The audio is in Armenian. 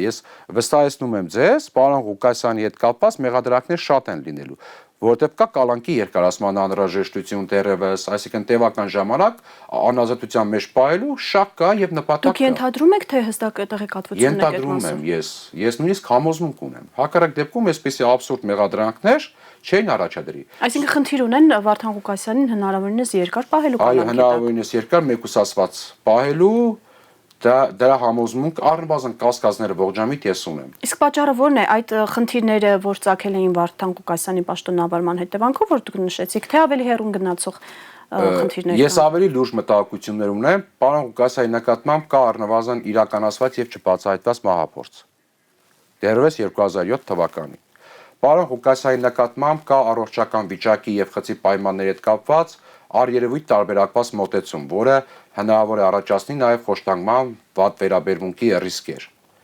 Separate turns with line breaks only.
ես վստահեցնում եմ ձեզ, պարոն Ղուկասյանի հետ կապված մեղադրանքներ շատ են լինելու, որովհետև կա կալանքի երկարացման անհրաժեշտություն դեռևս, այսինքն տևական ժամանակ անազատության մեջ պահելու շահ կա եւ նպատակ կա։
Դուք ենթադրում եք, թե հստակ տեղեկատվություն եք այդ
մասով։ Ենթադրում եմ ես նույնիսկ համոզմունք ունեմ։ Հակառակ դեպքում այսպիսի աբսուրդ մեղադրանքներ չէին առաջադրի։
Այսինքն խնդիր ունեն Վարդան Ղուկասյանին հնարավորինս երկար պահելու կալանքի տակ։
Այո, հնարավորինս երկար մեկուսացված պահելու դրա համոզմունք առնվազն կասկածները ողջամիտ ես ունեմ։
Իսկ պատճառը ո՞րն է այդ խնդիրները, որ ծագել էին Վարդան Ղուկասյանի պաշտոնավարման հետևանքով, որ դուք նշեցիք, թե ավելի հեռուն գնացող խնդիրներ։
Ես ավելի լուրջ մտահոգություններ ունեմ, պարոն Ղուկասյանի նկատմամբ կա առնվազն իրականացված եւ չբացահայտված մահափորձ։ Դեռևս 2007 թվականին։ Պարոն Ղուկասյանի նկատմամբ կա առողջական վիճակի եւ խցի պայմանների հետ կապված առերևույթ տարբերակված մոտեցում, որը հնարավոր է առաջացնի նաեւ խոշտանգման վատ վերաբերմունքի ռիսկեր։